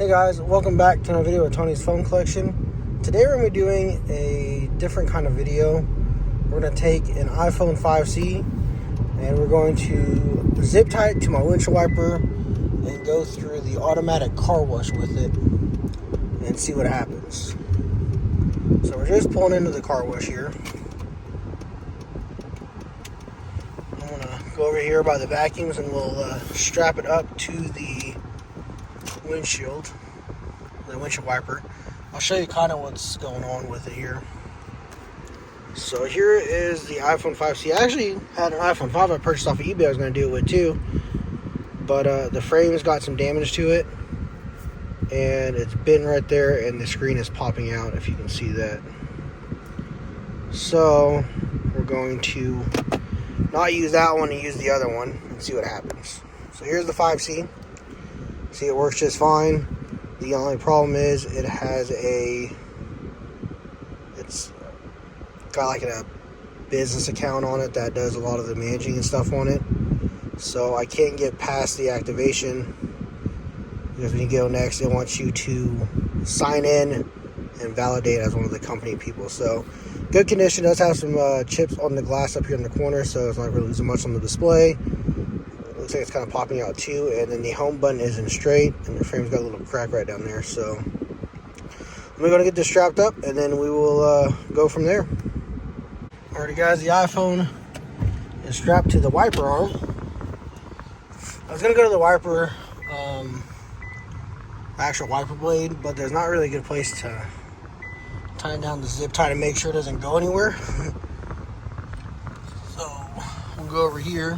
Hey guys, welcome back to another video of Tony's phone collection. Today we're going to be doing a different kind of video. We're going to take an iPhone 5C and we're going to zip tie it to my windshield wiper and go through the automatic car wash with it and see what happens. So we're just pulling into the car wash here. I'm going to go over here by the vacuums and we'll strap it up to the windshield wiper. I'll show you kind of what's going on with it here. So here is the iPhone 5C. I actually had an iPhone 5 I purchased off of eBay I was going to do it with too, but the frame's got some damage to it and it's bent right there and the screen is popping out, if you can see that. So we're going to not use that one and use the other one and see what happens. So here's the 5C. See, it works just fine. The only problem is it's got like a business account on it that does a lot of the managing and stuff on it. So I can't get past the activation, because when you go next, it wants you to sign in and validate as one of the company people. So good condition. It does have some chips on the glass up here in the corner, so it's not really losing much on the display. Looks like it's kind of popping out too, and then the home button isn't straight and the frame's got a little crack right down there. So we're going to get this strapped up and then we will go from there. Alrighty guys, the iPhone is strapped to the wiper arm. I was going to go to the wiper, actual wiper blade, but there's not really a good place to tie down the zip tie to make sure it doesn't go anywhere. So we'll go over here.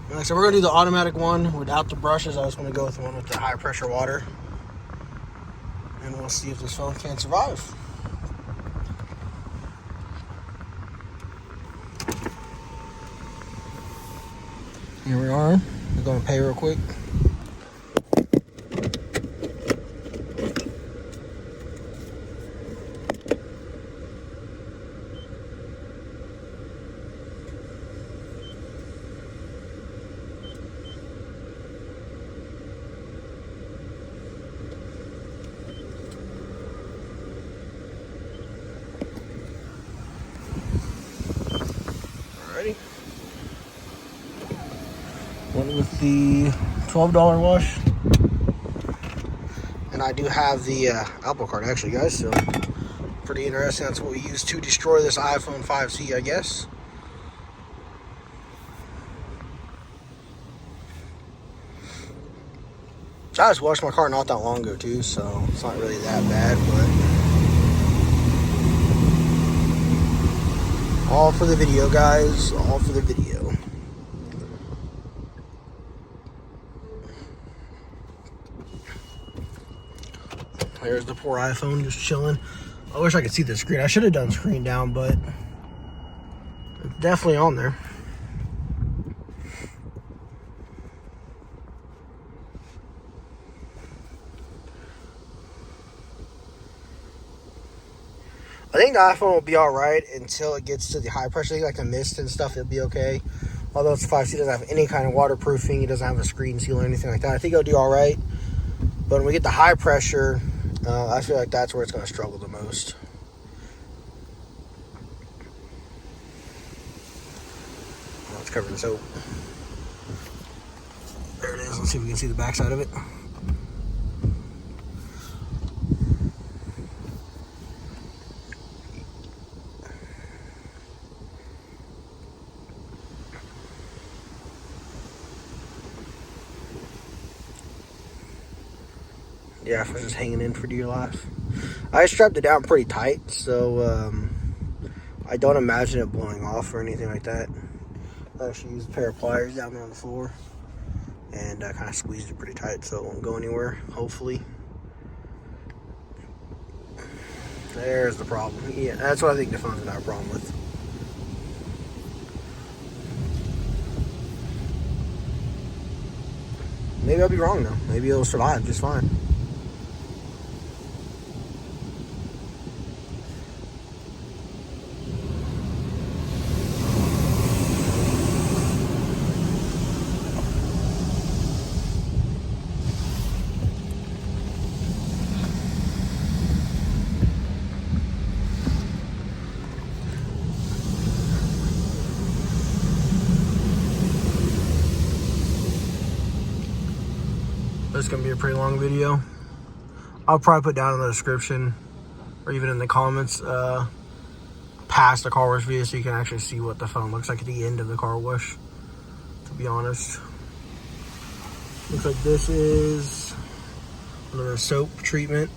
Like I said, we're going to do the automatic one without the brushes. I just want to go with the one with the high pressure water. And we'll see if this phone can survive. Here we are. We're going to pay real quick. Went with the $12 wash, and I do have the Apple Card actually, guys, so pretty interesting. That's what we use to destroy this iPhone 5C, I guess. So I just washed my car not that long ago too, so it's not really that bad, but all for the video, guys, all for the video. There's the poor iPhone just chilling. I wish I could see the screen. I should have done screen down, but it's definitely on there. I think the iPhone will be alright until it gets to the high pressure. I think like the mist and stuff, it'll be okay. Although it's 5C, doesn't have any kind of waterproofing. It doesn't have a screen seal or anything like that. I think it'll do alright. But when we get the high pressure, I feel like that's where it's going to struggle the most. Oh, it's covered in soap. There it is. Let's see if we can see the back side of it. Yeah, it's just hanging in for dear life. I strapped it down pretty tight, so I don't imagine it blowing off or anything like that. I actually used a pair of pliers down there on the floor and kind of squeezed it pretty tight so it won't go anywhere, hopefully. There's the problem. Yeah, that's what I think the phone's gonna have a problem with. Maybe I'll be wrong though. Maybe it'll survive just fine. This is going to be a pretty long video. I'll probably put down in the description or even in the comments past the car wash video so you can actually see what the phone looks like at the end of the car wash, to be honest. Looks like this is another soap treatment.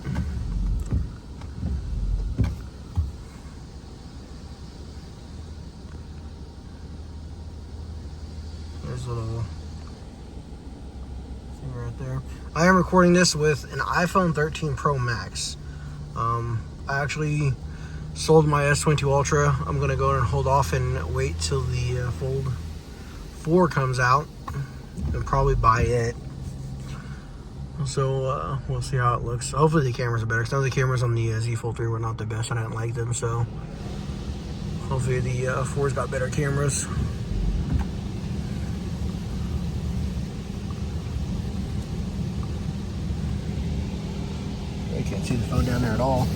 There's a little thing right there. I am recording this with an iPhone 13 Pro Max. I actually sold my S22 Ultra. I'm gonna go and hold off and wait till the Fold 4 comes out and probably buy it. So we'll see how it looks. Hopefully the cameras are better, because some of the cameras on the Z Fold 3 were not the best. I didn't like them, so hopefully the 4's got better cameras. I can't see the phone down there at all.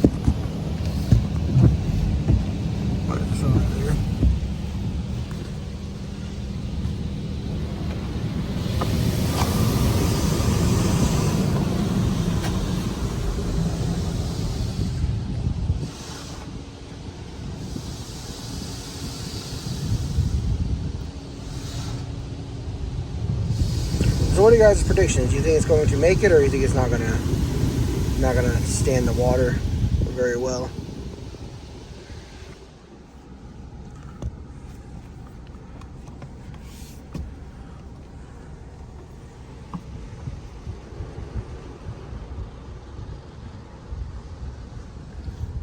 Right, the phone right there. So what are you guys' predictions? Do you think it's going to make it, or do you think it's not gonna stand the water very well?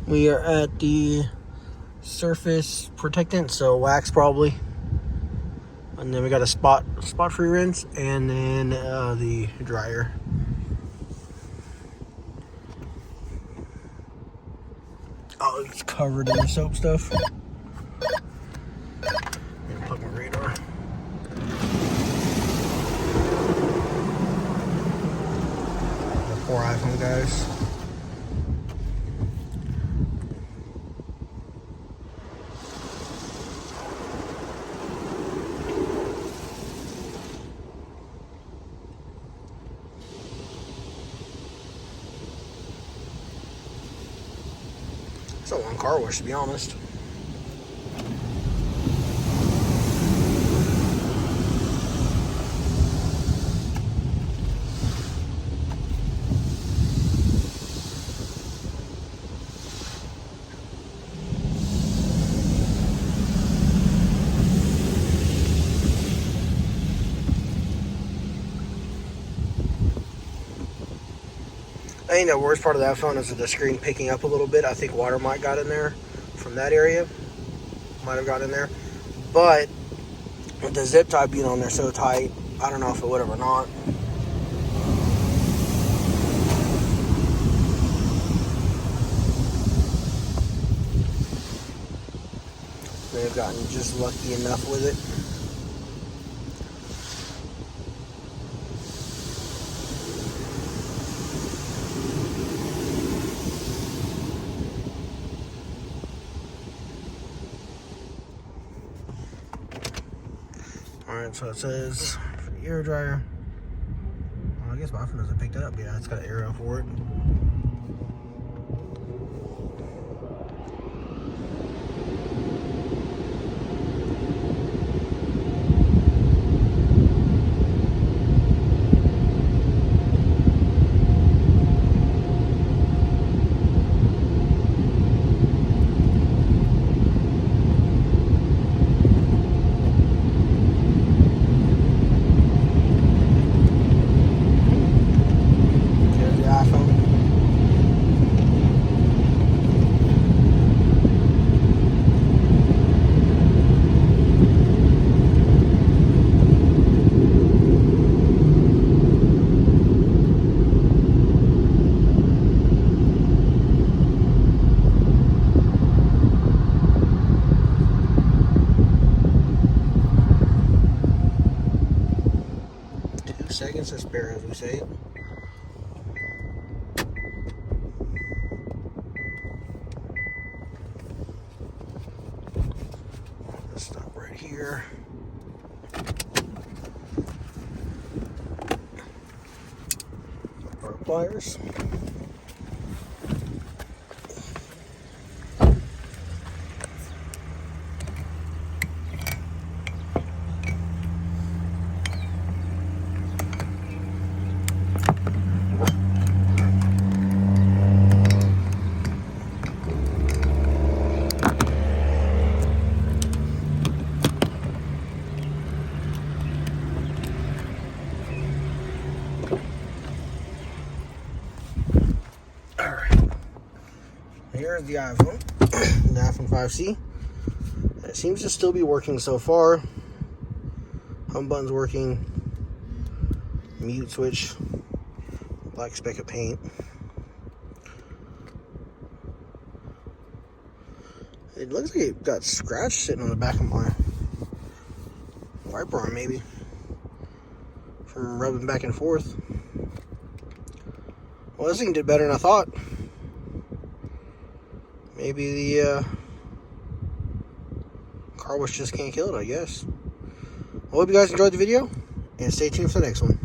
We are at the surface protectant, so wax probably. And then we got a spot-free rinse, and then the dryer. Oh, it's covered in the soap stuff. Plug my radar. The poor iPhone, guys. It's a long car wash, to be honest. I think the worst part of that phone is the screen picking up a little bit. I think water might got in there from that area. Might have got in there. But with the zip tie being on there so tight, I don't know if it would have or not. They've gotten just lucky enough with it. Alright, so it says for the air dryer. Well, I guess my iPhone doesn't pick that up. Yeah, it's got an arrow for it. There's the iPhone. Seconds to spare, as we say it. Let's stop right here. pliers. Here's the iPhone, the iPhone 5C. It seems to still be working so far. Home button's working. Mute switch. Black speck of paint. It looks like it got scratched sitting on the back of my wiper arm, maybe, from rubbing back and forth. Well, this thing did better than I thought. Maybe the car wash just can't kill it, I guess. I hope you guys enjoyed the video, and stay tuned for the next one.